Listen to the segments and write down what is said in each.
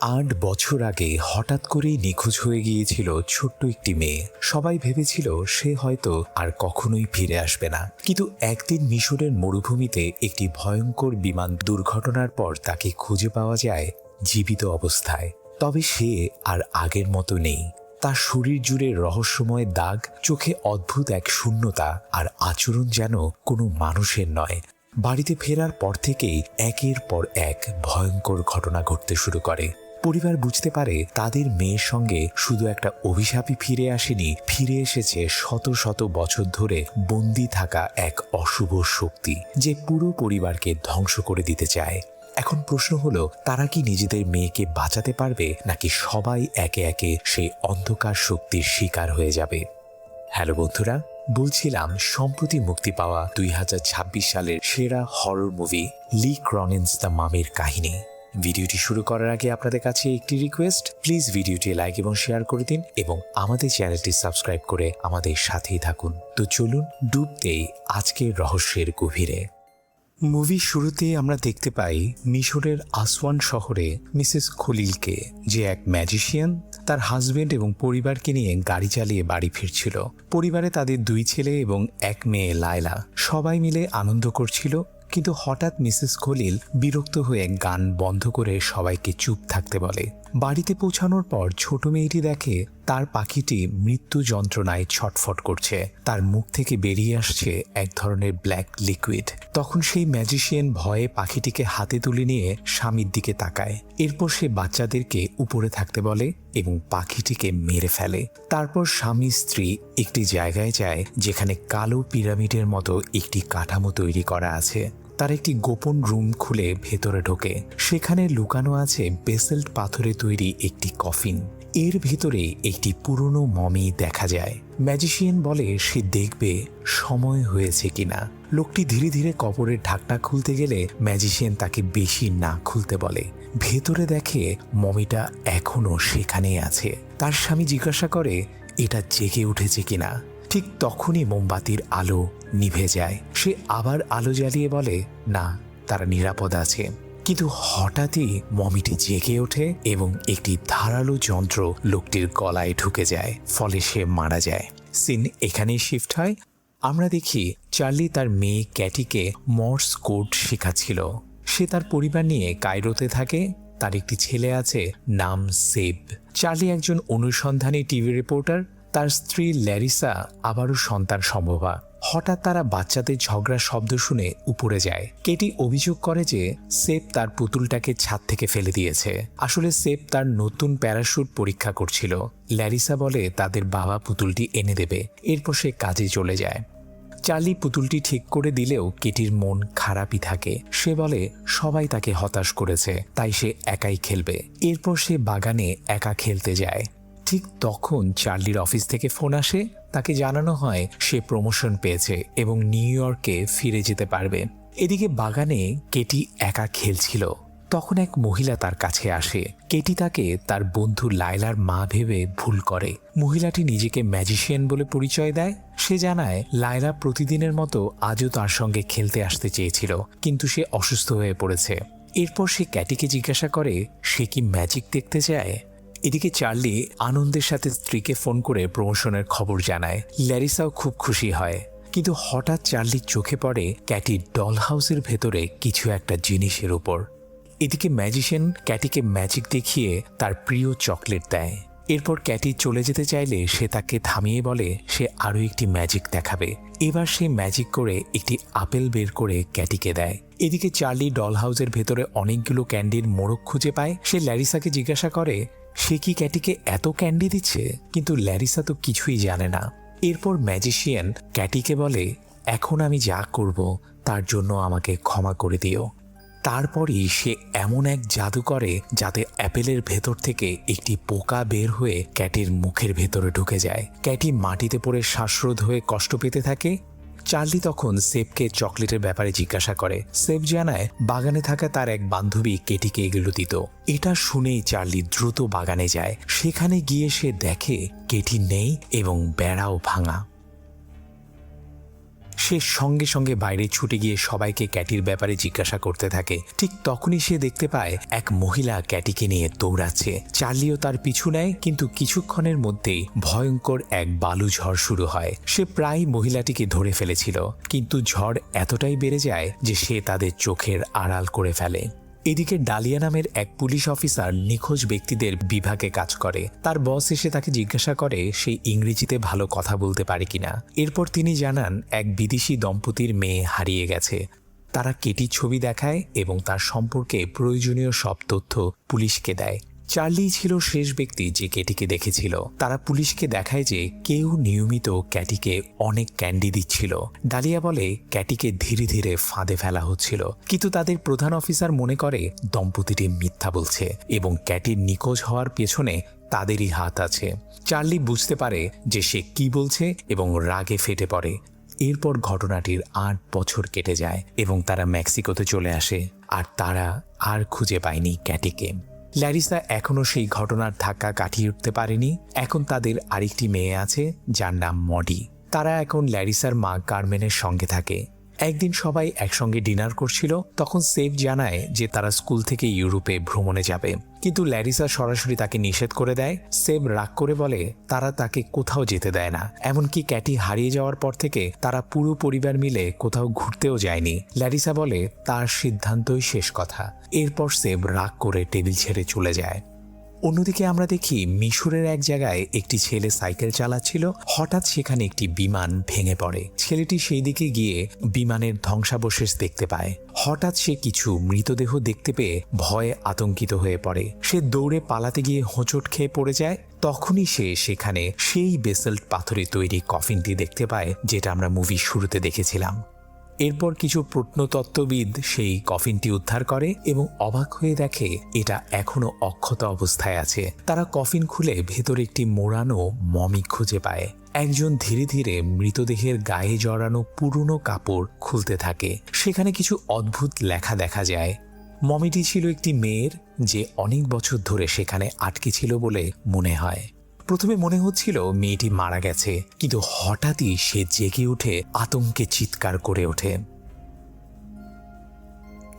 ৮ বছর আগে হঠাৎ করেই নিখোঁজ হয়ে গিয়েছিল ছোট্ট একটি মেয়ে। সবাই ভেবেছিল সে হয়তো আর কখনোই ফিরে আসবে না। কিন্তু একদিন মিশরের মরুভূমিতে একটি ভয়ঙ্কর বিমান দুর্ঘটনার পর তাকে খুঁজে পাওয়া যায় জীবিত অবস্থায়। তবে সে আর আগের মতো নেই। তার শরীর জুড়ে রহস্যময় দাগ, চোখে অদ্ভুত এক শূন্যতা, আর আচরণ যেন কোনো মানুষের নয়। বাড়িতে ফেরার পর থেকেই একের পর এক ভয়ঙ্কর ঘটনা ঘটতে শুরু করে। পরিবার বুঝতে পারে তাদের মেয়ের সঙ্গে শুধু একটা অভিশাপই ফিরে আসেনি, ফিরে এসেছে শত শত বছর ধরে বন্দি থাকা এক অশুভ শক্তি, যে পুরো পরিবারকে ধ্বংস করে দিতে চায়। এখন প্রশ্ন হলো, তারা কি নিজেদের মেয়েকে বাঁচাতে পারবে, নাকি সবাই একে একে সেই অন্ধকার শক্তির শিকার হয়ে যাবে? হ্যালো বন্ধুরা, বলছিলাম সম্প্রতি মুক্তি পাওয়া 2026 সালের সেরা হরর মুভি লি ক্রনেন্স দ্য মামের কাহিনী। ভিডিওটি শুরু করার আগে আপনাদের কাছে একটি রিকোয়েস্ট, প্লিজ ভিডিওটি লাইক এবং শেয়ার করে দিন এবং আমাদের চ্যানেলটি সাবস্ক্রাইব করে আমাদের সাথেই থাকুন। তো চলুন ডুব দেই আজকের রহস্যের গভীরে। মুভির শুরুতেই আমরা দেখতে পাই মিশরের আসওয়ান শহরে মিসেস খলিলকে, যে এক ম্যাজিশিয়ান তার হাজবেন্ড এবং পরিবারকে নিয়ে গাড়ি চালিয়ে বাড়ি ফিরছিল। পরিবারে তাদের 2 ছেলে এবং এক মেয়ে লায়লা। সবাই মিলে আনন্দ করছিল, কিন্তু হঠাৎ মিসেস খলিল বিরক্ত হয়ে গান বন্ধ করে সবাইকে চুপ থাকতে বলে। বাড়িতে পৌঁছানোর পর ছোট মেয়েটি দেখে তার পাখিটি মৃত্যু যন্ত্রণায় ছটফট করছে। তার মুখ থেকে বেরিয়ে আসছে এক ধরনের ব্ল্যাক লিকুইড। তখন সেই ম্যাজিশিয়ান ভয়ে পাখিটিকে হাতে তুলে নিয়ে স্বামীর দিকে তাকায়। এরপর সে বাচ্চাদেরকে উপরে থাকতে বলে এবং পাখিটিকে মেরে ফেলে। তারপর স্বামী স্ত্রী একটি জায়গায় যায় যেখানে কালো পিরামিডের মতো একটি কাঠামো তৈরি করা আছে। তার একটি গোপন রুম খুলে ভেতরে ঢোকে। সেখানে লুকানো আছে বেসল্ট পাথরে তৈরি একটি কফিন। এর ভেতরে একটি পুরনো মমি দেখা যায়। ম্যাজিশিয়ান বলে সে দেখবে সময় হয়েছে কিনা। লোকটি ধীরে ধীরে কবরের ঢাকনা খুলতে গেলে ম্যাজিশিয়ান তাকে বেশি না খুলতে বলে। ভেতরে দেখে মমিটা এখনো সেখানেই আছে। তার স্বামী জিজ্ঞাসা করে এটা জেগে উঠেছে কিনা। ঠিক তখনই মোমবাতির আলো নিভে যায়। সে আবার আলো জ্বালিয়ে বলে না, তারা নিরাপদ আছে। কিন্তু হঠাৎই মমিটি জেগে ওঠে এবং একটি ধারালো যন্ত্র লোকটির গলায় ঢুকে যায়, ফলে সে মারা যায়। সিন এখানেই শিফট হয়। আমরা দেখি চার্লি তার মেয়ে ক্যাটিকে মর্স কোড শেখাচ্ছিল। সে তার পরিবার নিয়ে কায়রোতে থাকে। তার একটি ছেলে আছে, নাম সেব। চার্লি একজন অনুসন্ধানী টিভি রিপোর্টার। তার স্ত্রী ল্যারিসা আবারও সন্তান সম্ভবা। হঠাৎ তারা বাচ্চাদের ঝগড়ার শব্দ শুনে উপরে যায়। কেটি অভিযোগ করে যে সেব তার পুতুলটাকে ছাদ থেকে ফেলে দিয়েছে। আসলে সেব তার নতুন প্যারাশুট পরীক্ষা করছিল। ল্যারিসা বলে তাদের বাবা পুতুলটি এনে দেবে। এরপর সে কাজে চলে যায়। চার্লি পুতুলটি ঠিক করে দিলেও কেটির মন খারাপই থাকে। সে বলে সবাই তাকে হতাশ করেছে, তাই সে একাই খেলবে। এরপর সে বাগানে একা খেলতে যায়। ঠিক তখন চার্লির অফিস থেকে ফোন আসে। তাকে জানানো হয় সে প্রমোশন পেয়েছে এবং নিউ ইয়র্কে ফিরে যেতে পারবে। এদিকে বাগানে কেটি একা খেলছিল। তখন এক মহিলা তার কাছে আসে। কেটি তাকে তার বন্ধু লায়লার মা ভেবে ভুল করে। মহিলাটি নিজেকে ম্যাজিশিয়ান বলে পরিচয় দেয়। সে জানায় লায়লা প্রতিদিনের মতো আজও তার সঙ্গে খেলতে আসতে চেয়েছিল, কিন্তু সে অসুস্থ হয়ে পড়েছে। এরপর সে ক্যাটিকে জিজ্ঞাসা করে সে কি ম্যাজিক দেখতে চায়। এদিকে চার্লি আনন্দের সাথে স্ত্রীকে ফোন করে প্রমোশনের খবর জানায়। ল্যারিসাও খুব খুশি হয়। কিন্তু হঠাৎ চার্লির চোখে পড়ে ক্যাটির ডল হাউসের ভেতরে কিছু একটা জিনিসের উপর। এদিকে ম্যাজিশিয়ান ক্যাটিকে ম্যাজিক দেখিয়ে তার প্রিয় চকলেট দেয়। এরপর ক্যাটি চলে যেতে চাইলে সে তাকে থামিয়ে বলে সে আরও একটি ম্যাজিক দেখাবে। এবার সে ম্যাজিক করে একটি আপেল বের করে ক্যাটিকে দেয়। এদিকে চার্লি ডল হাউসের ভেতরে অনেকগুলো ক্যান্ডির মোড়ক খুঁজে পায়। সে ল্যারিসাকে জিজ্ঞাসা করে সে কি ক্যাটিকে এত ক্যান্ডি দিচ্ছে, কিন্তু ল্যারিসা তো কিছুই জানে না। এরপর ম্যাজিশিয়ান ক্যাটিকে বলে এখন আমি যা করব তার জন্য আমাকে ক্ষমা করে দিও। তারপরই সে এমন এক জাদু করে যাতে অ্যাপেলের ভেতর থেকে একটি পোকা বের হয়ে ক্যাটির মুখের ভেতরে ঢুকে যায়। ক্যাটি মাটিতে পড়ে শ্বাসরোধ হয়ে কষ্ট পেতে থাকে। চার্লি তখন সেবকে চকলেটের ব্যাপারে জিজ্ঞাসা করে। সেব জানায় বাগানে থাকা তার এক বান্ধবী কেটিকে এগুলো দিত। এটা শুনেই চার্লি দ্রুত বাগানে যায়। সেখানে গিয়ে সে দেখে কেটি নেই এবং বেড়াও ভাঙা। সে সঙ্গে সঙ্গে বাইরে ছুটে গিয়ে সবাইকে ক্যাটির ব্যাপারে জিজ্ঞাসা করতে থাকে। ঠিক তখনই সে দেখতে পায় এক মহিলা ক্যাটিকে নিয়ে দৌড়াচ্ছে। চার্লিও তার পিছু নেয়, কিন্তু কিছুক্ষণের মধ্যেই ভয়ঙ্কর এক বালু ঝড় শুরু হয়। সে প্রায় মহিলাটিকে ধরে ফেলেছিল, কিন্তু ঝড় এতটাই বেড়ে যায় যে সে তাদের চোখের আড়াল করে ফেলে। এদিকে ডালিয়া নামের এক পুলিশ অফিসার নিখোঁজ ব্যক্তিদের বিভাগে কাজ করে। তার বস এসে তাকে জিজ্ঞাসা করে সে ইংরেজিতে ভালো কথা বলতে পারে কিনা। এরপর তিনি জানান এক বিদেশি দম্পতির মেয়ে হারিয়ে গেছে। তারা কেটির ছবি দেখায় এবং তার সম্পর্কে প্রয়োজনীয় সব তথ্য পুলিশকে দেয়। চার্লি ছিল শেষ ব্যক্তি যে ক্যাটিকে দেখেছিল। তারা পুলিশকে দেখায় যে কেউ নিয়মিত ক্যাটিকে অনেক ক্যান্ডি দিচ্ছিল। ডালিয়া বলে ক্যাটিকে ধীরে ধীরে ফাঁদে ফেলা হচ্ছিল, কিন্তু তাদের প্রধান অফিসার মনে করে দম্পতিটি মিথ্যা বলছে এবং ক্যাটির নিখোঁজ হওয়ার পেছনে তাদেরই হাত আছে। চার্লি বুঝতে পারে যে সে কি বলছে এবং রাগে ফেটে পড়ে। এরপর ঘটনাটির 8 বছর কেটে যায় এবং তারা মেক্সিকোতে চলে আসে, আর তারা আর খুঁজে পায়নি ক্যাটিকে। ল্যারিসা এখনও সেই ঘটনার ধাক্কা কাটিয়ে উঠতে পারেনি। এখন তাদের আরেকটি মেয়ে আছে যার নাম মডি। তারা এখন ল্যারিসার মা কার্মেনের সঙ্গে থাকে। একদিন সবাই একসঙ্গে ডিনার করছিল, তখন সেভ জানায় যে তারা স্কুল থেকে ইউরোপে ভ্রমণে যাবে, কিন্তু ল্যারিসা সরাসরি তাকে নিষেধ করে দেয়। সেভ রাগ করে বলে তারা তাকে কোথাও যেতে দেয় না, এমনকি ক্যাটি হারিয়ে যাওয়ার পর থেকে তারা পুরো পরিবার মিলে কোথাও ঘুরতেও যায়নি। ল্যারিসা বলে তার সিদ্ধান্তই শেষ কথা। এরপর সেভ রাগ করে টেবিল ছেড়ে চলে যায়। অন্যদিকে আমরা দেখি মিশরের এক জায়গায় একটি ছেলে সাইকেল চালাচ্ছিল। হঠাৎ সেখানে একটি বিমান ভেঙে পড়ে। ছেলেটি সেই দিকে গিয়ে বিমানের ধ্বংসাবশেষ দেখতে পায়। হঠাৎ সে কিছু মৃতদেহ দেখতে পেয়ে ভয়ে আতঙ্কিত হয়ে পড়ে। সে দৌড়ে পালাতে গিয়ে হোঁচট খেয়ে পড়ে যায়। তখনই সে সেখানে সেই বেসল্ট পাথরে তৈরি কফিনটি দেখতে পায়, যেটা আমরা মুভির শুরুতে দেখেছিলাম। এরপর কিছু প্রত্নতত্ত্ববিদ সেই কফিনটি উদ্ধার করে এবং অবাক হয়ে দেখে এটা এখনো অক্ষত অবস্থায় আছে। তারা কফিন খুলে ভেতরে একটি মোড়ানো মমি খুঁজে পায়। একজন ধীরে ধীরে মৃতদেহের গায়ে জড়ানো পুরনো কাপড় খুলতে থাকে। সেখানে কিছু অদ্ভুত লেখা দেখা যায়। মমিটি ছিল একটি মেয়ের, যে অনেক বছর ধরে সেখানে আটকে ছিল বলে মনে হয়। প্রথমে মনে হচ্ছিল মেয়েটি মারা গেছে, কিন্তু হঠাৎই সে জেগে উঠে আতঙ্কে চিৎকার করে ওঠে।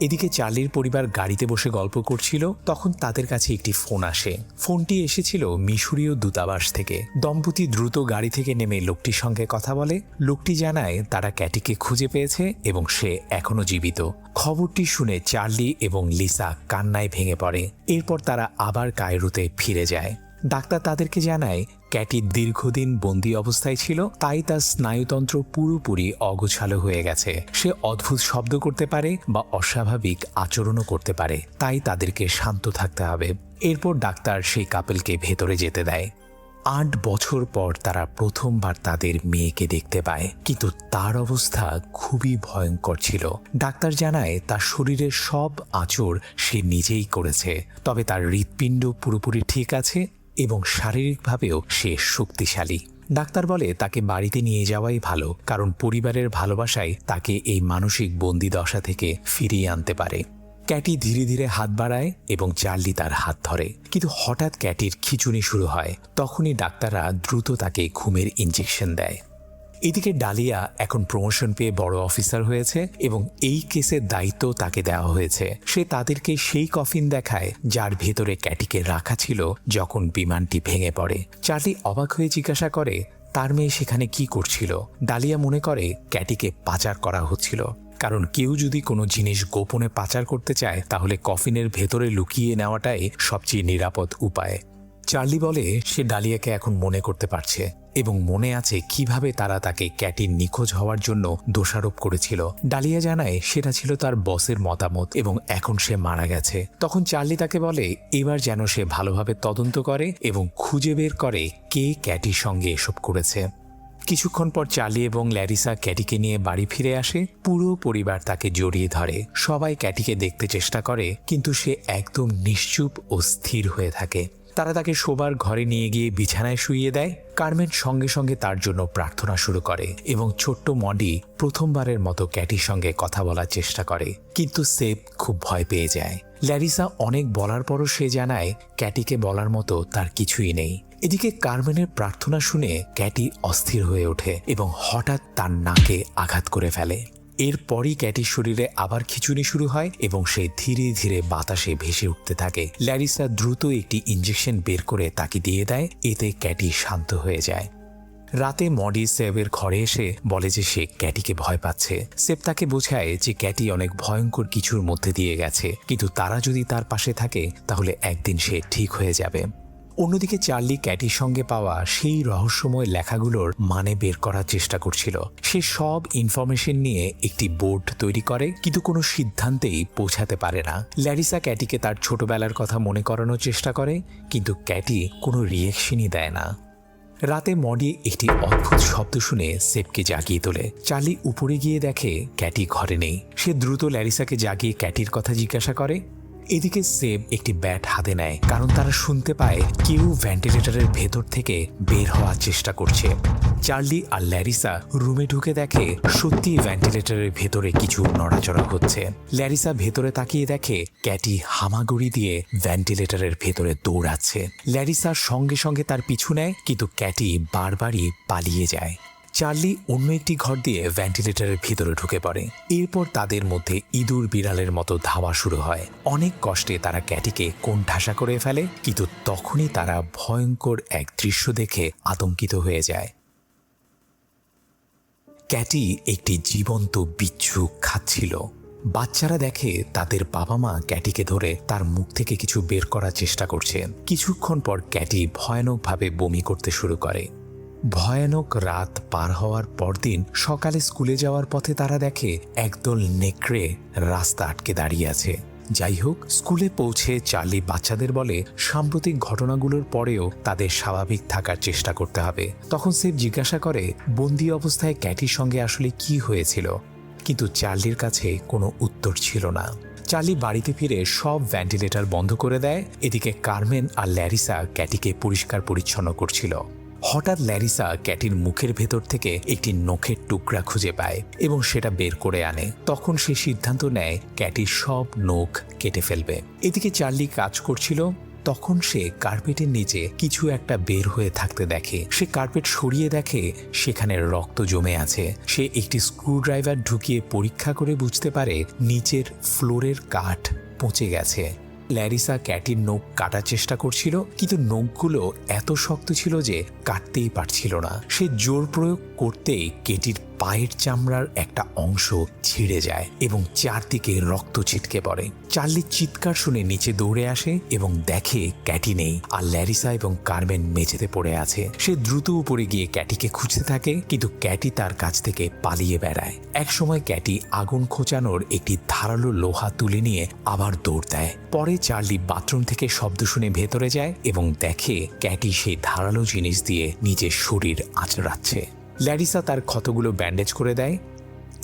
এদিকে চার্লির পরিবার গাড়িতে বসে গল্প করছিল, তখন তাদের কাছে একটি ফোন আসে। ফোনটি এসেছিল মিশরীয় দূতাবাস থেকে। দম্পতি দ্রুত গাড়ি থেকে নেমে লোকটির সঙ্গে কথা বলে। লোকটি জানায় তারা ক্যাটিকে খুঁজে পেয়েছে এবং সে এখনো জীবিত। খবরটি শুনে চার্লি এবং লিসা কান্নায় ভেঙে পড়ে। এরপর তারা আবার কায়রোতে ফিরে যায়। ডাক্তার তাদেরকে জানায় ক্যাটি দীর্ঘদিন বন্দি অবস্থায় ছিল, তাই তার স্নায়ুতন্ত্র পুরোপুরি অগোছালো হয়ে গেছে। সে অদ্ভুত শব্দ করতে পারে বা অস্বাভাবিক আচরণও করতে পারে, তাই তাদেরকে শান্ত থাকতে হবে। এরপর ডাক্তার সেই কাপলকে ভেতরে যেতে দেয়। 8 বছর পর তারা প্রথমবার তাদের মেয়েকে দেখতে পায়, কিন্তু তার অবস্থা খুবই ভয়ঙ্কর ছিল। ডাক্তার জানায় তার শরীরের সব আঁচড় সে নিজেই করেছে, তবে তার হৃৎপিণ্ড পুরোপুরি ঠিক আছে এবং শারীরিকভাবেও সে শক্তিশালী। ডাক্তার বলে তাকে বাড়িতে নিয়ে যাওয়াই ভালো, কারণ পরিবারের ভালোবাসাই তাকে এই মানসিক বন্দিদশা থেকে ফিরিয়ে আনতে পারে। ক্যাটি ধীরে ধীরে হাত বাড়ায় এবং চার্লি তার হাত ধরে, কিন্তু হঠাৎ ক্যাটির খিঁচুনি শুরু হয়। তখনই ডাক্তাররা দ্রুত তাকে ঘুমের ইঞ্জেকশন দেয়। এদিকে ডালিয়া এখন প্রমোশন পেয়ে বড় অফিসার হয়েছে এবং এই কেসের দায়িত্ব তাকে দেওয়া হয়েছে। সে তাদেরকে সেই কফিন দেখায় যার ভেতরে ক্যাটিকে রাখা ছিল যখন বিমানটি ভেঙে পড়ে। চার্লি অবাক হয়ে জিজ্ঞাসা করে তার মেয়ে সেখানে কি করছিল। ডালিয়া মনে করে ক্যাটিকে পাচার করা হচ্ছিল, কারণ কেউ যদি কোনো জিনিস গোপনে পাচার করতে চায় তাহলে কফিনের ভেতরে লুকিয়ে নেওয়াটাই সবচেয়ে নিরাপদ উপায়। চার্লি বলে সে ডালিয়াকে এখন মনে করতে পারছে এবং মনে আছে কিভাবে তারা তাকে ক্যাটির নিখোঁজ হওয়ার জন্য দোষারোপ করেছিল। ডালিয়া জানায় সেটা ছিল তার বসের মতামত এবং এখন সে মারা গেছে। তখন চার্লি তাকে বলে এবার যেন সে ভালোভাবে তদন্ত করে এবং খুঁজে বের করে কে ক্যাটির সঙ্গে এসব করেছে। কিছুক্ষণ পর চার্লি এবং ল্যারিসা ক্যাটিকে নিয়ে বাড়ি ফিরে আসে। পুরো পরিবার তাকে জড়িয়ে ধরে। সবাই ক্যাটিকে দেখতে চেষ্টা করে, কিন্তু সে একদম নিশ্চুপ ও স্থির হয়ে থাকে। তারা তাকে শোবার ঘরে নিয়ে গিয়ে বিছানায় শুইয়ে দেয়। কার্মেন সঙ্গে সঙ্গে তার জন্য প্রার্থনা শুরু করে এবং ছোট্ট মডি প্রথমবারের মতো ক্যাটির সঙ্গে কথা বলার চেষ্টা করে, কিন্তু সেভ খুব ভয় পেয়ে যায়। ল্যারিসা অনেক বলার পরও সে জানায় ক্যাটিকে বলার মতো তার কিছুই নেই। এদিকে কার্মেনের প্রার্থনা শুনে ক্যাটি অস্থির হয়ে ওঠে এবং হঠাৎ তার নাকে আঘাত করে ফেলে। এরপরই ক্যাটির শরীরে আবার খিঁচুনি শুরু হয় এবং সে ধীরে ধীরে বাতাসে ভেসে উঠতে থাকে। ল্যারিসা দ্রুত একটি ইঞ্জেকশন বের করে তাকে দিয়ে দেয়, এতে ক্যাটি শান্ত হয়ে যায়। রাতে মডি সেবের ঘরে এসে বলে যে সে ক্যাটিকে ভয় পাচ্ছে। সেব তাকে বোঝায় যে ক্যাটি অনেক ভয়ঙ্কর কিছুর মধ্যে দিয়ে গেছে, কিন্তু তারা যদি তার পাশে থাকে তাহলে একদিন সে ঠিক হয়ে যাবে। অন্যদিকে চার্লি ক্যাটির সঙ্গে পাওয়া সেই রহস্যময় লেখাগুলোর মানে বের করার চেষ্টা করছিল। সে সব ইনফরমেশন নিয়ে একটি বোর্ড তৈরি করে, কিন্তু কোনো সিদ্ধান্তেই পৌঁছাতে পারে না। ল্যারিসা ক্যাটিকে তার ছোটবেলার কথা মনে করানোর চেষ্টা করে, কিন্তু ক্যাটি কোনো রিয়েকশনই দেয় না। রাতে মডি একটি অদ্ভুত শব্দ শুনে সেবকে জাগিয়ে তোলে। চার্লি উপরে গিয়ে দেখে ক্যাটি ঘরে নেই। সে দ্রুত ল্যারিসাকে জাগিয়ে ক্যাটির কথা জিজ্ঞাসা করে। এদিকে সেব একটি ব্যাট হাতে নেয়, কারণ তারা শুনতে পায় কেউ ভেন্টিলেটরের ভেতর থেকে বের হওয়ার চেষ্টা করছে। চার্লি আর ল্যারিসা রুমে ঢুকে দেখে সত্যি ভেন্টিলেটরের ভেতরে কিছু নড়াচড়া হচ্ছে। ল্যারিসা ভেতরে তাকিয়ে দেখে ক্যাটি হামাগুড়ি দিয়ে ভেন্টিলেটরের ভেতরে দৌড়াচ্ছে। ল্যারিসা সঙ্গে সঙ্গে তার পিছু নেয়, কিন্তু ক্যাটি বারবারই পালিয়ে যায়। চার্লি অন্য একটি ঘর দিয়ে ভেন্টিলেটরের ভিতরে ঢুকে পড়ে। এরপর তাদের মধ্যে ইঁদুর বিড়ালের মতো ধাওয়া শুরু হয়। অনেক কষ্টে তারা ক্যাটিকে কোণঠাসা করে ফেলে, কিন্তু তখনই তারা ভয়ঙ্কর এক দৃশ্য দেখে আতঙ্কিত হয়ে যায়। ক্যাটি একটি জীবন্ত বিচ্ছু খাচ্ছিল। বাচ্চারা দেখে তাদের বাবা মা ক্যাটিকে ধরে তার মুখ থেকে কিছু বের করার চেষ্টা করছে। কিছুক্ষণ পর ক্যাটি ভয়ানকভাবে বমি করতে শুরু করে। ভয়ানক রাত পার হওয়ার পরদিন সকালে স্কুলে যাওয়ার পথে তারা দেখে একদল নেকড়ে রাস্তা আটকে দাঁড়িয়ে আছে। যাই হোক, স্কুলে পৌঁছে চার্লি বাচ্চাদের বলে সাম্প্রতিক ঘটনাগুলোর পরেও তাদের স্বাভাবিক থাকার চেষ্টা করতে হবে। তখন সেব জিজ্ঞাসা করে বন্দি অবস্থায় ক্যাটির সঙ্গে আসলে কি হয়েছিল, কিন্তু চার্লির কাছে কোনো উত্তর ছিল না। চার্লি বাড়িতে ফিরে সব ভেন্টিলেটর বন্ধ করে দেয়। এদিকে কার্মেন আর ল্যারিসা ক্যাটিকে পরিষ্কার পরিচ্ছন্ন করছিল। হঠাৎ ল্যারিসা ক্যাটির মুখের ভেতর থেকে একটি নখের টুকরা খুঁজে পায় এবং সেটা বের করে আনে। তখন সে সিদ্ধান্ত নেয় ক্যাটির সব নখ কেটে ফেলবে। এদিকে চার্লি কাজ করছিল, তখন সে কার্পেটের নিচে কিছু একটা বের হয়ে থাকতে দেখে। সে কার্পেট সরিয়ে দেখে সেখানে রক্ত জমে আছে। সে একটি স্ক্রুড্রাইভার ঢুকিয়ে পরীক্ষা করে বুঝতে পারে নিচের ফ্লোরের কাঠ পচে গেছে। ল্যারিসা ক্যাটির নখ কাটার চেষ্টা করছিল, কিন্তু নখগুলো এত শক্ত ছিল যে কাটতেই পারছিল না। সে জোর প্রয়োগ করতেই ক্যাটির পায়ের চামড়ার একটা অংশ ছিঁড়ে যায় এবং চারদিকে রক্ত ছিটকে পড়ে। চার্লি চিৎকার শুনে নিচে দৌড়ে আসে এবং দেখে ক্যাটি নেই, আর ল্যারিসা এবং কার্মেন মেঝেতে পড়ে আছে। সে দ্রুত উপরে গিয়ে ক্যাটিকে খুঁজতে থাকে, কিন্তু ক্যাটি তার কাছ থেকে পালিয়ে বেড়ায়। একসময় ক্যাটি আগুন খোঁচানোর একটি ধারালো লোহা তুলে নিয়ে আবার দৌড় দেয়। পরে চার্লি বাথরুম থেকে শব্দ শুনে ভেতরে যায় এবং দেখে ক্যাটি সেই ধারালো জিনিস দিয়ে নিজের শরীর আঁচড়াচ্ছে। ল্যারিসা তার ক্ষতগুলো ব্যান্ডেজ করে দেয়।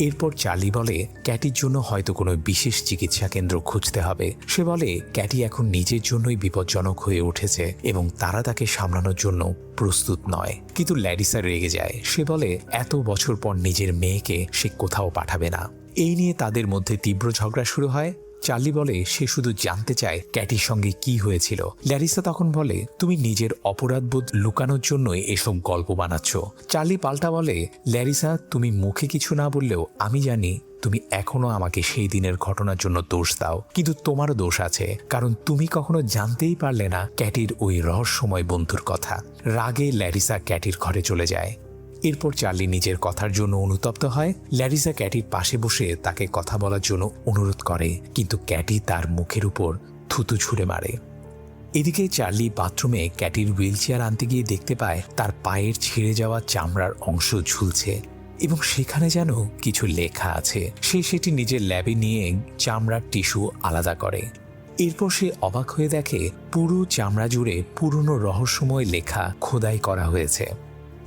এরপর চার্লি বলে ক্যাটির জন্য হয়তো কোনো বিশেষ চিকিৎসা কেন্দ্র খুঁজতে হবে। সে বলে ক্যাটি এখন নিজের জন্যই বিপজ্জনক হয়ে উঠেছে এবং তারা তাকে সামলানোর জন্য প্রস্তুত নয়। কিন্তু ল্যারিসা রেগে যায়। সে বলে এত বছর পর নিজের মেয়েকে সে কোথাও পাঠাবে না। এই নিয়ে তাদের মধ্যে তীব্র ঝগড়া শুরু হয়। চার্লি বলে সে শুধু জানতে চায় ক্যাটির সঙ্গে কি হয়েছিল। ল্যারিসা তখন বলে তুমি নিজের অপরাধবোধ লুকানোর জন্যই এসব গল্প বানাচ্ছ। চার্লি পাল্টা বলে ল্যারিসা তুমি মুখে কিছু না বললেও আমি জানি তুমি এখনো আমাকে সেই দিনের ঘটনার জন্য দোষ দাও, কিন্তু তোমারও দোষ আছে, কারণ তুমি কখনো জানতেই পারলে না ক্যাটির ওই রহস্যময় বন্ধুর কথা। রাগে ল্যারিসা ক্যাটির ঘরে চলে যায়। এরপর চার্লি নিজের কথার জন্য অনুতপ্ত হয়। ল্যারিসা ক্যাটির পাশে বসে তাকে কথা বলার জন্য অনুরোধ করে, কিন্তু ক্যাটি তার মুখের উপর থুতু ছুঁড়ে মারে। এদিকে চার্লি বাথরুমে ক্যাটির হুইল চেয়ার আনতে গিয়ে দেখতে পায় তার পায়ের ছিঁড়ে যাওয়া চামড়ার অংশ ঝুলছে এবং সেখানে যেন কিছু লেখা আছে। সে সেটি নিজের ল্যাবে নিয়ে চামড়ার টিস্যু আলাদা করে। এরপর সে অবাক হয়ে দেখে পুরো চামড়া জুড়ে পুরনো রহস্যময় লেখা খোদাই করা হয়েছে।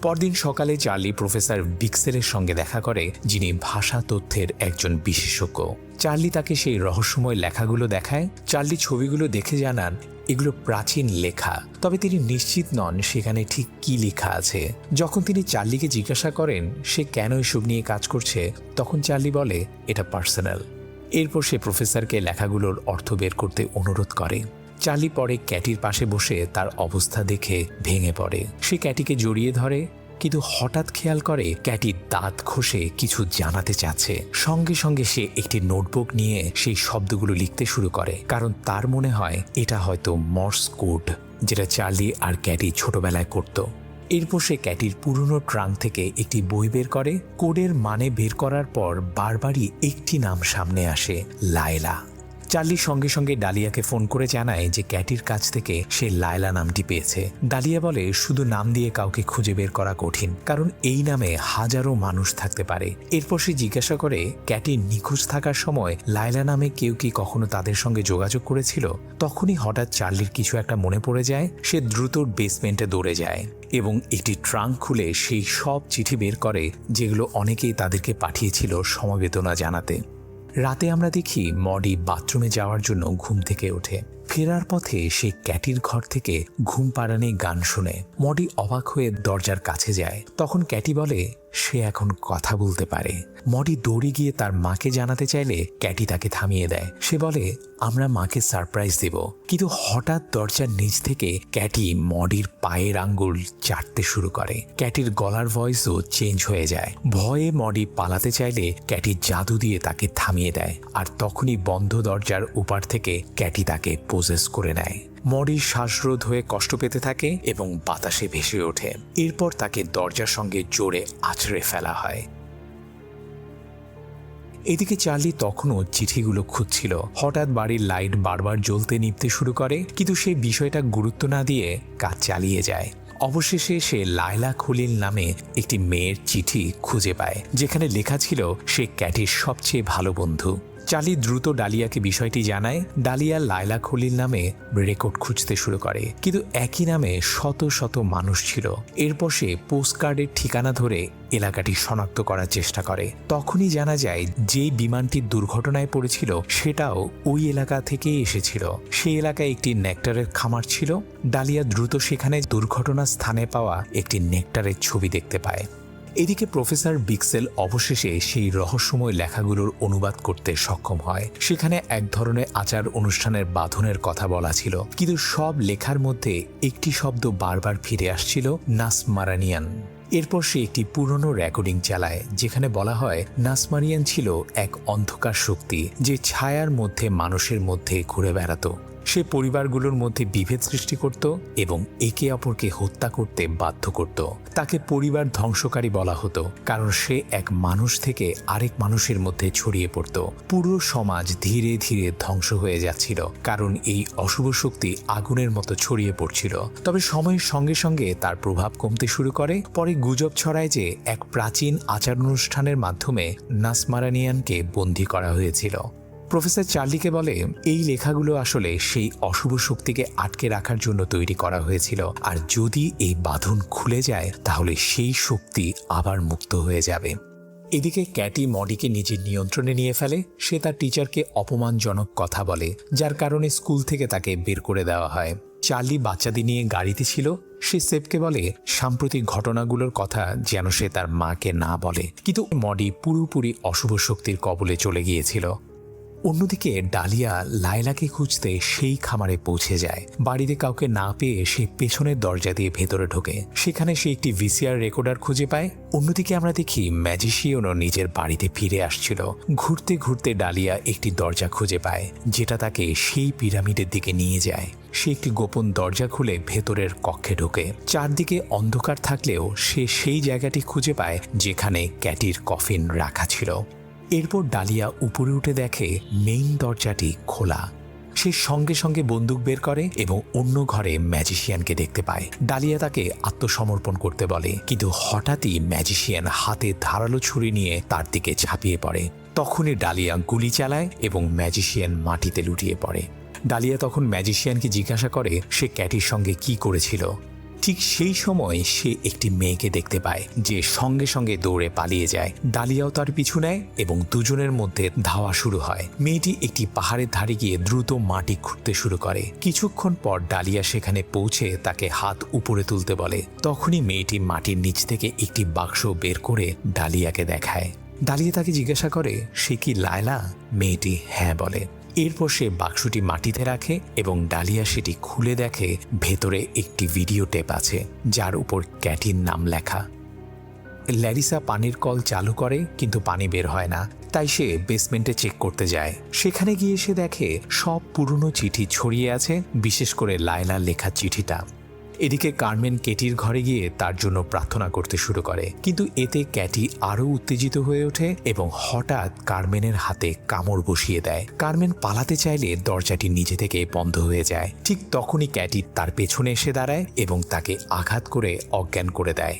পরদিন সকালে চার্লি প্রফেসর বিক্সেলের সঙ্গে দেখা করে, যিনি ভাষা তথ্যের একজন বিশেষজ্ঞ। চার্লি তাকে সেই রহস্যময় লেখাগুলো দেখায়। চার্লি ছবিগুলো দেখে জানান এগুলো প্রাচীন লেখা, তবে তিনি নিশ্চিত নন সেখানে ঠিক কি লেখা আছে। যখন তিনি চার্লিকে জিজ্ঞাসা করেন সে কেন এসব নিয়ে কাজ করছে, তখন চার্লি বলে, এটা পার্সোনাল। এরপর সে প্রফেসরকে লেখাগুলোর অর্থ বের করতে অনুরোধ করে। চার্লি পরে ক্যাটির পাশে বসে তার অবস্থা দেখে ভেঙে পড়ে। সে ক্যাটিকে জড়িয়ে ধরে, কিন্তু হঠাৎ খেয়াল করে ক্যাটি দাঁত ঘষে কিছু জানাতে চাচ্ছে। সঙ্গে সঙ্গে সে একটি নোটবুক নিয়ে সেই শব্দগুলো লিখতে শুরু করে, কারণ তার মনে হয় এটা হয়তো মর্স কোড, যেটা চার্লি আর ক্যাটি ছোটবেলায় করত। এরপর সে ক্যাটির পুরনো ট্রাঙ্ক থেকে একটি বই বের করে। কোডের মানে বের করার পর বারবারই একটি নাম সামনে আসে, লায়লা। চার্লি সঙ্গে সঙ্গে ডালিয়াকে ফোন করে জানায় যে ক্যাটির কাছ থেকে সে লায়লা নামটি পেয়েছে। ডালিয়া বলে শুধু নাম দিয়ে কাউকে খুঁজে বের করা কঠিন, কারণ এই নামে হাজারো মানুষ থাকতে পারে। এরপর সে জিজ্ঞাসা করে ক্যাটির নিখোঁজ থাকার সময় লায়লা নামে কেউ কি কখনো তাদের সঙ্গে যোগাযোগ করেছিল। তখনই হঠাৎ চার্লির কিছু একটা মনে পড়ে যায়। সে দ্রুত বেসমেন্টে দৌড়ে যায় এবং একটি ট্রাঙ্ক খুলে সেই সব চিঠি বের করে যেগুলো অনেকেই তাদেরকে পাঠিয়েছিল সমবেদনা জানাতে। রাতে আমরা দেখি মডি বাথরুমে যাওয়ার জন্য ঘুম থেকে ওঠে। ফেরার পথে সে ক্যাটির ঘর থেকে ঘুম পাড়ানি গান শুনে। মডি অবাক হয়ে দরজার কাছে যায়। তখন ক্যাটি বলে সে এখন কথা বলতে পারে। মডি দৌড়ে গিয়ে তার মাকে জানাতে চাইলে ক্যাটি তাকে থামিয়ে দেয়। সে বলে আমরা মাকে সারপ্রাইজ দেব। কিন্তু হঠাৎ দরজার নিচ থেকে ক্যাটি মডির পায়ের আঙ্গুল চাটতে শুরু করে। ক্যাটির গলার ভয়েসও চেঞ্জ হয়ে যায়। ভয়ে মডি পালাতে চাইলে ক্যাটি জাদু দিয়ে তাকে থামিয়ে দেয়, আর তখনই বন্ধ দরজার উপার থেকে ক্যাটি তাকে পোজেস করে নেয়। মডির শ্বাসরোধ হয়ে কষ্ট পেতে থাকে এবং বাতাসে ভেসে ওঠে। এরপর তাকে দরজার সঙ্গে জোরে আছড়ে ফেলা হয়। এদিকে চার্লি তখনও চিঠিগুলো খুঁজছিল। হঠাৎ বাড়ির লাইট বারবার জ্বলতে নিভতে শুরু করে, কিন্তু সে বিষয়টা গুরুত্ব না দিয়ে কাজ চালিয়ে যায়। অবশেষে সে লায়লা খলিল নামে একটি মেয়ের চিঠি খুঁজে পায়, যেখানে লেখা ছিল সে ক্যাটির সবচেয়ে ভালো বন্ধু। চার্লি দ্রুত ডালিয়াকে বিষয়টি জানায়। ডালিয়া লায়লা খলিল নামে রেকর্ড খুঁজতে শুরু করে, কিন্তু একই নামে শত শত মানুষ ছিল। এরপর সে পোস্টকার্ডের ঠিকানা ধরে এলাকাটি শনাক্ত করার চেষ্টা করে। তখনই জানা যায় যে বিমানটি দুর্ঘটনায় পড়েছিল সেটাও ওই এলাকা থেকেই এসেছিল। সেই এলাকায় একটি নেকটারের খামার ছিল। ডালিয়া দ্রুত সেখানে দুর্ঘটনার স্থানে পাওয়া একটি নেকটারের ছবি দেখতে পায়। এদিকে প্রফেসর বিক্সেল অবশেষে সেই রহস্যময় লেখাগুলোর অনুবাদ করতে সক্ষম হয়। সেখানে এক ধরনের আচার অনুষ্ঠানের বাঁধনের কথা বলা ছিল, কিন্তু সব লেখার মধ্যে একটি শব্দ বারবার ফিরে আসছিল, নাসমারানিয়ান। এরপর সে একটি পুরনো রেকর্ডিং চালায়, যেখানে বলা হয় নাসমারিয়ান ছিল এক অন্ধকার শক্তি যে ছায়ার মধ্যে মানুষের মধ্যে ঘুরে বেড়াতো। সে পরিবারগুলোর মধ্যে বিভেদ সৃষ্টি করত এবং একে অপরকে হত্যা করতে বাধ্য করত। তাকে পরিবার ধ্বংসকারী বলা হতো, কারণ সে এক মানুষ থেকে আরেক মানুষের মধ্যে ছড়িয়ে পড়ত। পুরো সমাজ ধীরে ধীরে ধ্বংস হয়ে যাচ্ছিল, কারণ এই অশুভ শক্তি আগুনের মতো ছড়িয়ে পড়ছিল। তবে সময়ের সঙ্গে সঙ্গে তার প্রভাব কমতে শুরু করে। পরে গুজব ছড়ায় যে এক প্রাচীন আচার অনুষ্ঠানের মাধ্যমে নাসমারানিয়ানকে বন্দী করা হয়েছিল। প্রফেসর চার্লিকে বলে এই লেখাগুলো আসলে সেই অশুভ শক্তিকে আটকে রাখার জন্য তৈরি করা হয়েছিল, আর যদি এই বাঁধন খুলে যায় তাহলে সেই শক্তি আবার মুক্ত হয়ে যাবে। এদিকে ক্যাটি মডিকে নিজের নিয়ন্ত্রণে নিয়ে ফেলে। সে তার টিচারকে অপমানজনক কথা বলে, যার কারণে স্কুল থেকে তাকে বের করে দেওয়া হয়। চার্লি বাচ্চাদের নিয়ে গাড়িতে ছিল। সে সেপকে বলে সাম্প্রতিক ঘটনাগুলোর কথা যেন সে তার মাকে না বলে, কিন্তু মডি পুরোপুরি অশুভ শক্তির কবলে চলে গিয়েছিল। অন্যদিকে ডালিয়া লায়লাকে খুঁজতে সেই খামারে পৌঁছে যায়। বাড়িতে কাউকে না পেয়ে সে পেছনের দরজা দিয়ে ভেতরে ঢোকে। সেখানে সে একটি ভিসিআর রেকর্ডার খুঁজে পায়। অন্যদিকে আমরা দেখি ম্যাজিশিয়ানও নিজের বাড়িতে ফিরে আসছিল। ঘুরতে ঘুরতে ডালিয়া একটি দরজা খুঁজে পায়, যেটা তাকে সেই পিরামিডের দিকে নিয়ে যায়। সে একটি গোপন দরজা খুলে ভেতরের কক্ষে ঢোকে। চারদিকে অন্ধকার থাকলেও সে সেই জায়গাটি খুঁজে পায় যেখানে ক্যাটির কফিন রাখা ছিল। এরপর ডালিয়া উপরে উঠে দেখে মেইন দরজাটি খোলা। সে সঙ্গে সঙ্গে বন্দুক বের করে এবং অন্য ঘরে ম্যাজিশিয়ানকে দেখতে পায়। ডালিয়া তাকে আত্মসমর্পণ করতে বলে, কিন্তু হঠাৎই ম্যাজিশিয়ান হাতে ধারালো ছুরি নিয়ে তার দিকে ঝাঁপিয়ে পড়ে। তখনই ডালিয়া গুলি চালায় এবং ম্যাজিশিয়ান মাটিতে লুটিয়ে পড়ে। ডালিয়া তখন ম্যাজিশিয়ানকে জিজ্ঞাসা করে সে ক্যাটির সঙ্গে কি করেছিল। ঠিক সেই সময় সে একটি মেয়েকে দেখতে পায় যে সঙ্গে সঙ্গে দৌড়ে পালিয়ে যায়। ডালিয়াও তার পিছু নেয় এবং দুজনের মধ্যে ধাওয়া শুরু হয়। মেয়েটি একটি পাহাড়ের ধারে গিয়ে দ্রুত মাটি খুঁড়তে শুরু করে। কিছুক্ষণ পর ডালিয়া সেখানে পৌঁছে তাকে হাত উপরে তুলতে বলে। তখনই মেয়েটি মাটির নিচ থেকে একটি বাক্স বের করে ডালিয়াকে দেখায়। ডালিয়া তাকে জিজ্ঞাসা করে সে কি লায়লা। মেয়েটি হ্যাঁ বলে। এরপর সে বাক্সটি মাটিতে রাখে এবং ডালিয়া সেটি খুলে দেখে ভেতরে একটি ভিডিও টেপ আছে যার উপর ক্যাটির নাম লেখা। ল্যারিসা পানির কল চালু করে কিন্তু পানি বের হয় না, তাই সে বেসমেন্টে চেক করতে যায়। সেখানে গিয়ে সে দেখে সব পুরনো চিঠি ছড়িয়ে আছে, বিশেষ করে লায়লার লেখা চিঠিটা। এদিকে কার্মেন কেটির ঘরে গিয়ে তার জন্য প্রার্থনা করতে শুরু করে, কিন্তু এতে ক্যাটি আরও উত্তেজিত হয়ে ওঠে এবং হঠাৎ কার্মেনের হাতে কামড় বসিয়ে দেয়। কার্মেন পালাতে চাইলে দরজাটি নিজে থেকে বন্ধ হয়ে যায়। ঠিক তখনই ক্যাটি তার পেছনে এসে দাঁড়ায় এবং তাকে আঘাত করে অজ্ঞান করে দেয়।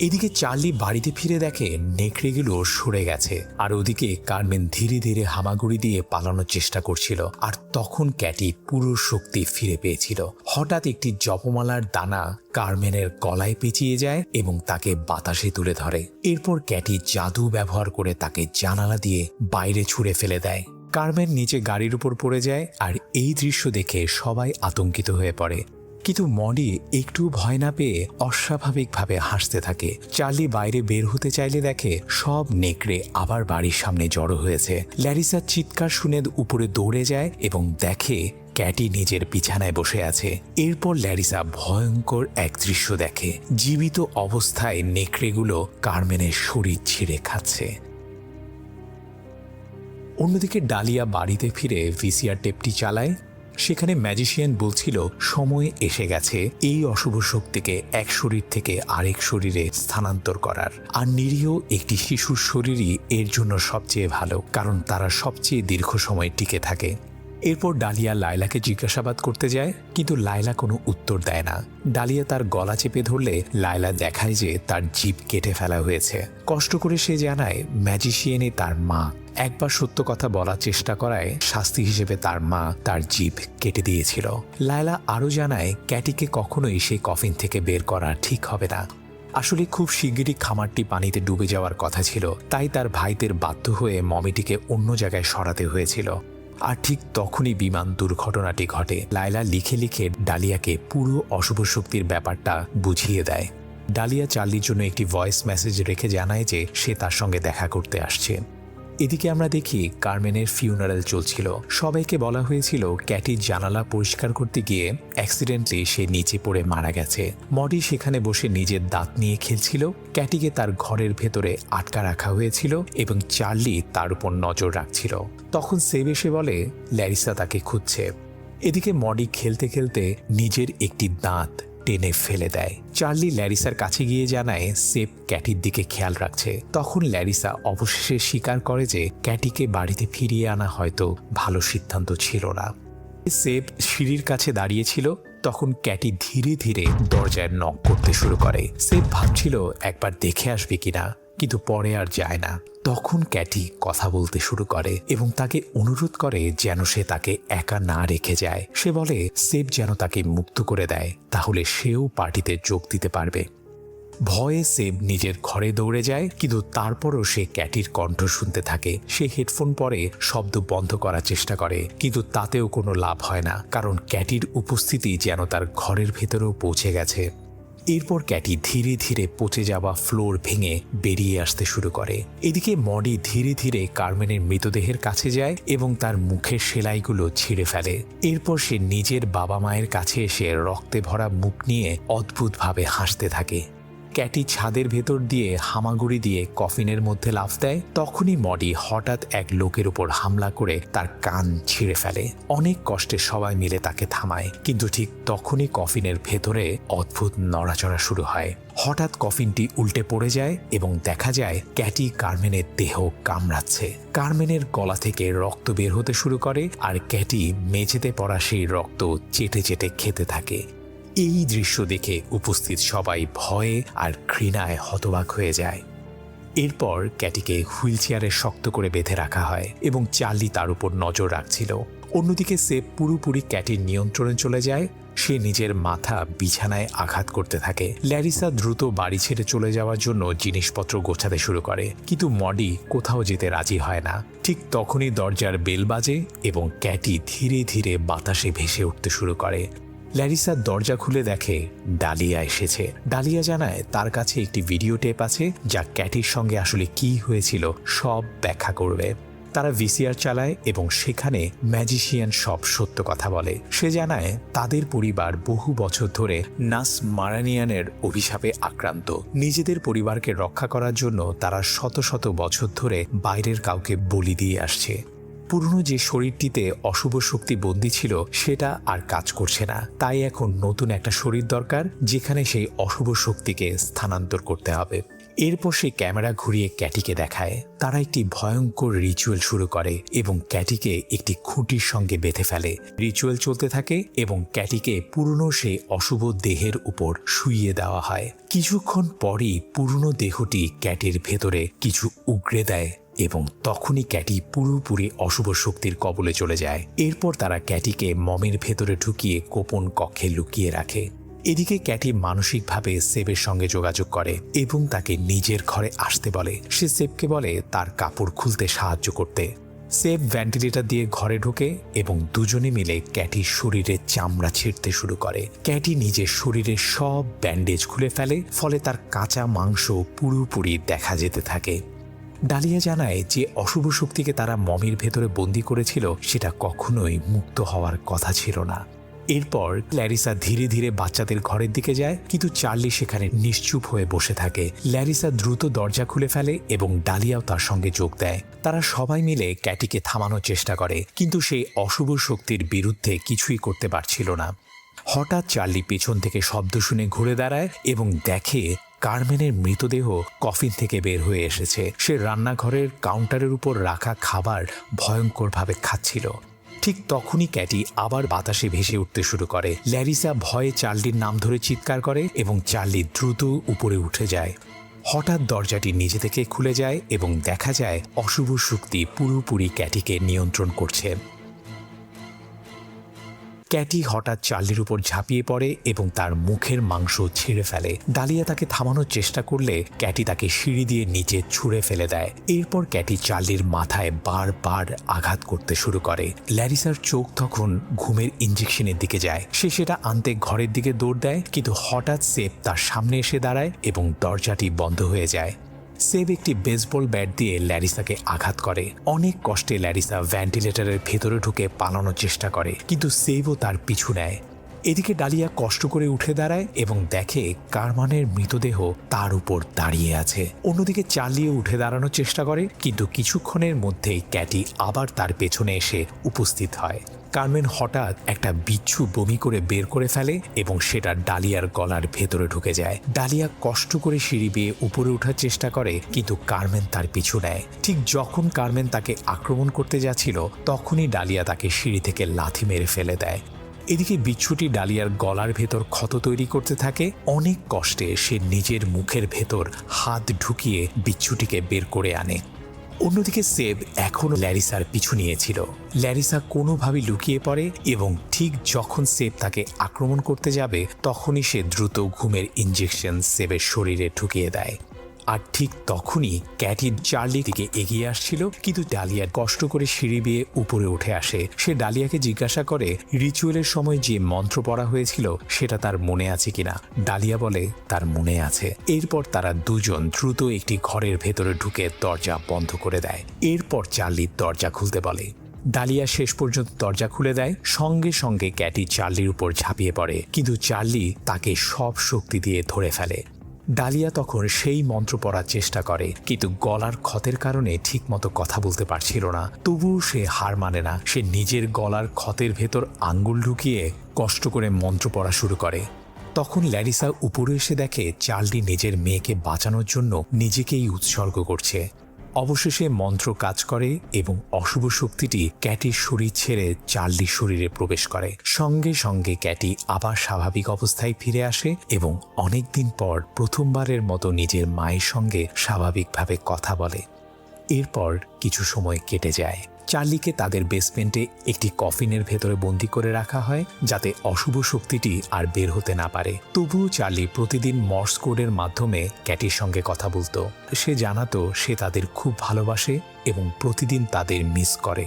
এদিকে চার্লি বাড়িতে ফিরে দেখে নেকড়েগুলো সরে গেছে, আর ওদিকে কার্মেন ধীরে ধীরে হামাগুড়ি দিয়ে পালানোর চেষ্টা করছিল। আর তখন ক্যাটি পুরো শক্তি ফিরে পেয়েছিল। হঠাৎ একটি জপমালার দানা কার্মেনের গলায় পেঁচিয়ে যায় এবং তাকে বাতাসে তুলে ধরে। এরপর ক্যাটি জাদু ব্যবহার করে তাকে জানালা দিয়ে বাইরে ছুঁড়ে ফেলে দেয়। কার্মেন নিচে গাড়ির উপর পড়ে যায়, আর এই দৃশ্য দেখে সবাই আতঙ্কিত হয়ে পড়ে। কিন্তু মডি একটু ভয় না পেয়ে অস্বাভাবিকভাবে হাসতে থাকে। চার্লি বাইরে বের হতে চাইলে দেখে সব নেকড়ে আবার বাড়ির সামনে জড়ো হয়েছে। ল্যারিসার চিৎকার শুনে উপরে দৌড়ে যায় এবং দেখে ক্যাটি নিজের বিছানায় বসে আছে। এরপর ল্যারিসা ভয়ঙ্কর এক দৃশ্য দেখে। জীবিত অবস্থায় নেকড়েগুলো কার্মেনের শরীর ছিঁড়ে খাচ্ছে। অন্যদিকে ডালিয়া বাড়িতে ফিরে ভিসিআর টেপটি চালায়। সেখানে ম্যাজিশিয়ান বলছিল সময় এসে গেছে এই অশুভ শক্তিকে এক শরীর থেকে আরেক শরীরে স্থানান্তর করার, আর নিরীহ একটি শিশুর শরীরই এর জন্য সবচেয়ে ভালো, কারণ তারা সবচেয়ে দীর্ঘ সময় টিকে থাকে। এরপর ডালিয়া লায়লাকে জিজ্ঞাসাবাদ করতে যায়, কিন্তু লায়লা কোনো উত্তর দেয় না। ডালিয়া তার গলা চেপে ধরলে লায়লা দেখায় যে তার জিভ কেটে ফেলা হয়েছে। কষ্ট করে সে জানায় ম্যাজিশিয়ানই তার মা। একবার সত্য কথা বলার চেষ্টা করায় শাস্তি হিসেবে তার মা তার জিভ কেটে দিয়েছিল। লায়লা আরও জানায় ক্যাটিকে কখনোই সেই কফিন থেকে বের করা ঠিক হবে না। আসলে খুব শিগগিরই খামারটি পানিতে ডুবে যাওয়ার কথা ছিল, তাই তার ভাইদের বাধ্য হয়ে মমিটিকে অন্য জায়গায় সরাতে হয়েছিল। আর ঠিক তখনই বিমান দুর্ঘটনাটি ঘটে। লায়লা লিখে লিখে ডালিয়াকে পুরো অশুভ শক্তির ব্যাপারটা বুঝিয়ে দেয়। ডালিয়া চার্লির জন্য একটি ভয়েস মেসেজ রেখে জানায় যে সে তার সঙ্গে দেখা করতে আসছে। এদিকে আমরা দেখি কার্মেনের ফিউনারাল চলছিল। সবাইকে বলা হয়েছিল ক্যাটির জানালা পরিষ্কার করতে গিয়ে অ্যাক্সিডেন্টলি সে নিচে পড়ে মারা গেছে। মডি সেখানে বসে নিজের দাঁত নিয়ে খেলছিল। ক্যাটিকে তার ঘরের ভেতরে আটকা রাখা হয়েছিল এবং চার্লি তার উপর নজর রাখছিল। তখন সেব এসে বলে ল্যারিসা তাকে খুঁজছে। এদিকে মডি খেলতে খেলতে নিজের একটি দাঁত টেনে ফেলে দেয়। চার্লি ল্যারিসার কাছে গিয়ে জানায় সেব ক্যাটির দিকে খেয়াল রাখছে। তখন ল্যারিসা অবশেষে স্বীকার করে যে ক্যাটিকে বাড়িতে ফিরিয়ে আনা হয়তো ভালো সিদ্ধান্ত ছিল না। সেব সিঁড়ির কাছে দাঁড়িয়েছিল, তখন ক্যাটি ধীরে ধীরে দরজায় নক করতে শুরু করে। সেব ভাবছিল একবার দেখে আসবে কিনা, কিন্তু পরে আর যায় না। তখন ক্যাটি কথা বলতে শুরু করে এবং তাকে অনুরোধ করে যেন সে তাকে একা না রেখে যায়। সে বলে সেব যেন তাকে মুক্ত করে দেয়, তাহলে সেও পার্টিতে যোগ দিতে পারবে। ভয়ে সেব নিজের ঘরে দৌড়ে যায়, কিন্তু তারপরও সে ক্যাটির কণ্ঠ শুনতে থাকে। সে হেডফোন পরে শব্দ বন্ধ করার চেষ্টা করে, কিন্তু তাতেও কোনো লাভ হয় না, কারণ ক্যাটির উপস্থিতি যেন তার ঘরের ভেতরেও পৌঁছে গেছে। এরপর ক্যাটি ধীরে ধীরে পচে যাওয়া ফ্লোর ভেঙে বেরিয়ে আসতে শুরু করে। এদিকে মডি ধীরে ধীরে কার্মেনের মৃতদেহের কাছে যায় এবং তার মুখের সেলাইগুলো ছিঁড়ে ফেলে। এরপর সে নিজের বাবা মায়ের কাছে এসে রক্তে ভরা মুখ নিয়ে অদ্ভুতভাবে হাসতে থাকে। ক্যাটি ছাদের ভেতর দিয়ে হামাগুড়ি দিয়ে কফিনের মধ্যে লাফ দেয়। তখনই মডি হঠাৎ এক লোকের উপর হামলা করে তার কান ছিঁড়ে ফেলে। অনেক কষ্টে সবাই মিলে তাকে থামায়, কিন্তু ঠিক তখনই কফিনের ভেতরে অদ্ভুত নড়াচড়া শুরু হয়। হঠাৎ কফিনটি উল্টে পড়ে যায় এবং দেখা যায় ক্যাটি কার্মেনের দেহ কামড়াচ্ছে। কার্মেনের গলা থেকে রক্ত বের হতে শুরু করে, আর ক্যাটি মেঝেতে পড়া সেই রক্ত চেটে চেটে খেতে থাকে। এই দৃশ্য দেখে উপস্থিত সবাই ভয়ে আর ঘৃণায় হতবাক হয়ে যায়। এরপর ক্যাটিকে হুইল চেয়ারে শক্ত করে বেঁধে রাখা হয় এবং চার্লি তার উপর নজর রাখছিল। অন্যদিকে সেব পুরোপুরি ক্যাটির নিয়ন্ত্রণে চলে যায়। সে নিজের মাথা বিছানায় আঘাত করতে থাকে। ল্যারিসা দ্রুত বাড়ি ছেড়ে চলে যাওয়ার জন্য জিনিসপত্র গোছাতে শুরু করে, কিন্তু মডি কোথাও যেতে রাজি হয় না। ঠিক তখনই দরজার বেল বাজে এবং ক্যাটি ধীরে ধীরে বাতাসে ভেসে উঠতে শুরু করে। ল্যারিসা দরজা খুলে দেখে ডালিয়া এসেছে। ডালিয়া জানায় তার কাছে একটি ভিডিও টেপ আছে যা ক্যাটির সঙ্গে আসলে কি হয়েছিল সব ব্যাখ্যা করবে। তারা ভিসিআর চালায় এবং সেখানে ম্যাজিশিয়ান সব সত্য কথা বলে। সে জানায় তাদের পরিবার বহু বছর ধরে নাস মারানিয়ানের অভিশাপে আক্রান্ত। নিজেদের পরিবারকে রক্ষা করার জন্য তারা শত শত বছর ধরে বাইরের কাউকে বলি দিয়ে আসছে। পুরনো যে শরীরটিতে অশুভ শক্তি বন্দী ছিল সেটা আর কাজ করছে না, তাই এখন নতুন একটা শরীর দরকার যেখানে সেই অশুভ শক্তিকে স্থানান্তর করতে হবে। এরপর সে ক্যামেরা ঘুরিয়ে ক্যাটিকে দেখায়। তারা একটি ভয়ঙ্কর রিচুয়াল শুরু করে এবং ক্যাটিকে একটি খুঁটির সঙ্গে বেঁধে ফেলে। রিচুয়াল চলতে থাকে এবং ক্যাটিকে পুরনো সেই অশুভ দেহের উপর শুইয়ে দেওয়া হয়। কিছুক্ষণ পরই পুরনো দেহটি ক্যাটির ভেতরে কিছু উগরে দেয় এবং তখনই ক্যাটি পুরোপুরি অশুভ শক্তির কবলে চলে যায়। এরপর তারা ক্যাটিকে মমের ভেতরে ঢুকিয়ে গোপন কক্ষে লুকিয়ে রাখে। এদিকে ক্যাটি মানসিকভাবে সেবের সঙ্গে যোগাযোগ করে এবং তাকে নিজের ঘরে আসতে বলে। সে সেবকে বলে তার কাপড় খুলতে সাহায্য করতে। সেব ভেন্টিলেটর দিয়ে ঘরে ঢোকে এবং দুজনে মিলে ক্যাটির শরীরের চামড়া ছিঁড়তে শুরু করে। ক্যাটি নিজের শরীরের সব ব্যান্ডেজ খুলে ফেলে, ফলে তার কাঁচা মাংস পুরোপুরি দেখা যেতে থাকে। ডালিয়া জানায় যে অশুভ শক্তিকে তারা মমের ভেতরে বন্দি করেছিল সেটা কখনোই মুক্ত হওয়ার কথা ছিল না। এরপর ল্যারিসা ধীরে ধীরে বাচ্চাদের ঘরের দিকে যায়, কিন্তু চার্লি সেখানে নিশ্চুপ হয়ে বসে থাকে। ল্যারিসা দ্রুত দরজা খুলে ফেলে এবং ডালিয়াও তার সঙ্গে যোগ দেয়। তারা সবাই মিলে ক্যাটিকে থামানোর চেষ্টা করে, কিন্তু সেই অশুভ শক্তির বিরুদ্ধে কিছুই করতে পারছিল না। হঠাৎ চার্লি পেছন থেকে শব্দ শুনে ঘুরে দাঁড়ায় এবং দেখে কারমেনের মৃতদেহ কফিন থেকে বের হয়ে এসেছে। সে রান্নাঘরের কাউন্টারের উপর রাখা খাবার ভয়ঙ্করভাবে খাচ্ছিল। ঠিক তখনই ক্যাটি আবার বাতাসে ভেসে উঠতে শুরু করে। ল্যারিসা ভয়ে চার্লির নাম ধরে চিৎকার করে এবং চার্লি দ্রুত উপরে উঠে যায়। হঠাৎ দরজাটি নিজে থেকে খুলে যায় এবং দেখা যায় অশুভ শক্তি পুরোপুরি ক্যাটিকে নিয়ন্ত্রণ করছে। ক্যাটি হঠাৎ চার্লির উপর ঝাঁপিয়ে পড়ে এবং তার মুখের মাংস ছিঁড়ে ফেলে। ডালিয়া তাকে থামানোর চেষ্টা করলে ক্যাটি তাকে সিঁড়ি দিয়ে নিচে ছুঁড়ে ফেলে দেয়। এরপর ক্যাটি চার্লির মাথায় বারবার আঘাত করতে শুরু করে। ল্যারিসার চোখ তখন ঘুমের ইঞ্জেকশনের দিকে যায়। সে সেটা আনতে ঘরের দিকে দৌড় দেয়, কিন্তু হঠাৎ সেব তার সামনে এসে দাঁড়ায় এবং দরজাটি বন্ধ হয়ে যায়। সেব একটি বেসবল ব্যাট দিয়ে ল্যারিসাকে আঘাত করে। অনেক কষ্টে ল্যারিসা ভেন্টিলেটরের ভেতরে ঢুকে পালানোর চেষ্টা করে, কিন্তু সেবও তার পিছু নেয়। এদিকে ডালিয়া কষ্ট করে উঠে দাঁড়ায় এবং দেখে কারমানের মৃতদেহ তার উপর দাঁড়িয়ে আছে। অন্যদিকে চার্লিও উঠে দাঁড়ানোর চেষ্টা করে, কিন্তু কিছুক্ষণের মধ্যেই ক্যাটি আবার তার পেছনে এসে উপস্থিত হয়। কারমেন হঠাৎ একটা বিচ্ছু বমি করে বের করে ফেলে এবং সেটা ডালিয়ার গলার ভেতরে ঢুকে যায়। ডালিয়া কষ্ট করে সিঁড়ি বেয়ে উপরে ওঠার চেষ্টা করে, কিন্তু কারমেন তার পিছু নেয়। ঠিক যখন কারমেন তাকে আক্রমণ করতে যাচ্ছিল তখনই ডালিয়া তাকে সিঁড়ি থেকে লাথি মেরে ফেলে দেয়। এদিকে বিচ্ছুটি ডালিয়ার গলার ভেতর ক্ষত তৈরি করতে থাকে। অনেক কষ্টে সে নিজের মুখের ভেতর হাত ঢুকিয়ে বিচ্ছুটিকে বের করে আনে। অন্যদিকে সেব এখনও ল্যারিসার পিছু নিয়েছিল। ল্যারিসা কোনোভাবে লুকিয়ে পড়ে এবং ঠিক যখন সেব তাকে আক্রমণ করতে যাবে তখনই সে দ্রুত ঘুমের ইঞ্জেকশন সেবের শরীরে ঢুকিয়ে দেয়। আর ঠিক তখনই ক্যাটি চার্লির দিকে এগিয়ে আসছিল, কিন্তু ডালিয়া কষ্ট করে সিঁড়ি বেয়ে উপরে উঠে আসে। সে ডালিয়াকে জিজ্ঞাসা করে রিচুয়ালের সময় যে মন্ত্র পড়া হয়েছিল সেটা তার মনে আছে কিনা। ডালিয়া বলে তার মনে আছে। এরপর তারা দুজন দ্রুত একটি ঘরের ভেতরে ঢুকে দরজা বন্ধ করে দেয়। এরপর চার্লি দরজা খুলতে বলে। ডালিয়া শেষ পর্যন্ত দরজা খুলে দেয়। সঙ্গে সঙ্গে ক্যাটি চার্লির উপর ঝাঁপিয়ে পড়ে, কিন্তু চার্লি তাকে সব শক্তি দিয়ে ধরে ফেলে। ডালিয়া তখন সেই মন্ত্র পড়ার চেষ্টা করে, কিন্তু গলার ক্ষতের কারণে ঠিকমতো কথা বলতে পারছিল না। তবুও সে হার মানে না। সে নিজের গলার ক্ষতের ভেতর আঙ্গুল ঢুকিয়ে কষ্ট করে মন্ত্র পড়া শুরু করে। তখন ল্যারিসা উপরে এসে দেখে চার্লি নিজের মেয়েকে বাঁচানোর জন্য নিজেকেই উৎসর্গ করছে। অবশেষে মন্ত্র কাজ করে এবং অশুভ শক্তিটি ক্যাটির শরীর ছেড়ে চার্লির শরীরে প্রবেশ করে। সঙ্গে সঙ্গে ক্যাটি আবার স্বাভাবিক অবস্থায় ফিরে আসে এবং অনেকদিন পর প্রথমবারের মতো নিজের মায়ের সঙ্গে স্বাভাবিকভাবে কথা বলে। এরপর কিছু সময় কেটে যায়। চার্লিকে তাদের বেসমেন্টে একটি কফিনের ভেতরে বন্দি করে রাখা হয়, যাতে অশুভ শক্তিটি আর বের হতে না পারে। তবুও চার্লি প্রতিদিন মর্স কোডের মাধ্যমে ক্যাটির সঙ্গে কথা বলতো। সে জানাতো সে তাদের খুব ভালোবাসে এবং প্রতিদিন তাদের মিস করে।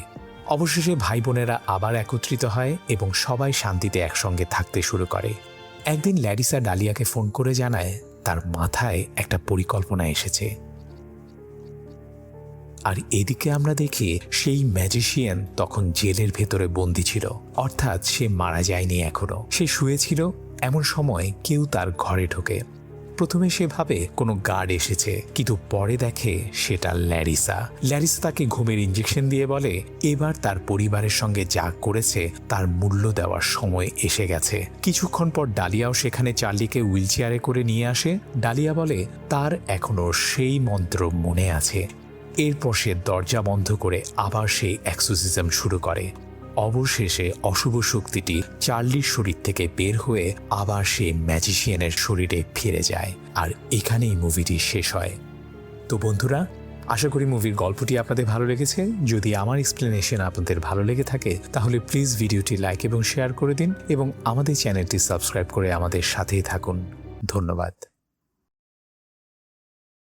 অবশেষে ভাই বোনেরা আবার একত্রিত হয় এবং সবাই শান্তিতে একসঙ্গে থাকতে শুরু করে। একদিন ল্যারিসা ডালিয়াকে ফোন করে জানায় তার মাথায় একটা পরিকল্পনা এসেছে। আর এদিকে আমরা দেখি সেই ম্যাজিশিয়ান তখন জেলের ভেতরে বন্দী ছিল, অর্থাৎ সে মারা যায়নি এখনো, সে শুয়েছিল। এমন সময় কেউ তার ঘরে ঢোকে। প্রথমে সে ভাবে কোনো গার্ড এসেছে, কিন্তু পরে দেখে সেটা ল্যারিসা। ল্যারিসা তাকে ঘুমের ইঞ্জেকশন দিয়ে বলে এবার তার পরিবারের সঙ্গে যা করেছে তার মূল্য দেওয়ার সময় এসে গেছে। কিছুক্ষণ পর ডালিয়াও সেখানে চার্লিকে হুইল চেয়ারে করে নিয়ে আসে। ডালিয়া বলে তার এখনো সেই মন্ত্র মনে আছে। এরপর সে দরজা বন্ধ করে আবার সেই এক্সোসিজম শুরু করে। অবশেষে অশুভ শক্তিটি চার্লির শরীর থেকে বের হয়ে আবার সেই ম্যাজিশিয়ানের শরীরে ফিরে যায়। আর এখানেই মুভিটি শেষ হয়। তো বন্ধুরা, আশা করি মুভির গল্পটি আপনাদের ভালো লেগেছে। যদি আমার এক্সপ্লেনেশন আপনাদের ভালো লেগে থাকে তাহলে প্লিজ ভিডিওটি লাইক এবং শেয়ার করে দিন এবং আমাদের চ্যানেলটি সাবস্ক্রাইব করে আমাদের সাথেই থাকুন। ধন্যবাদ।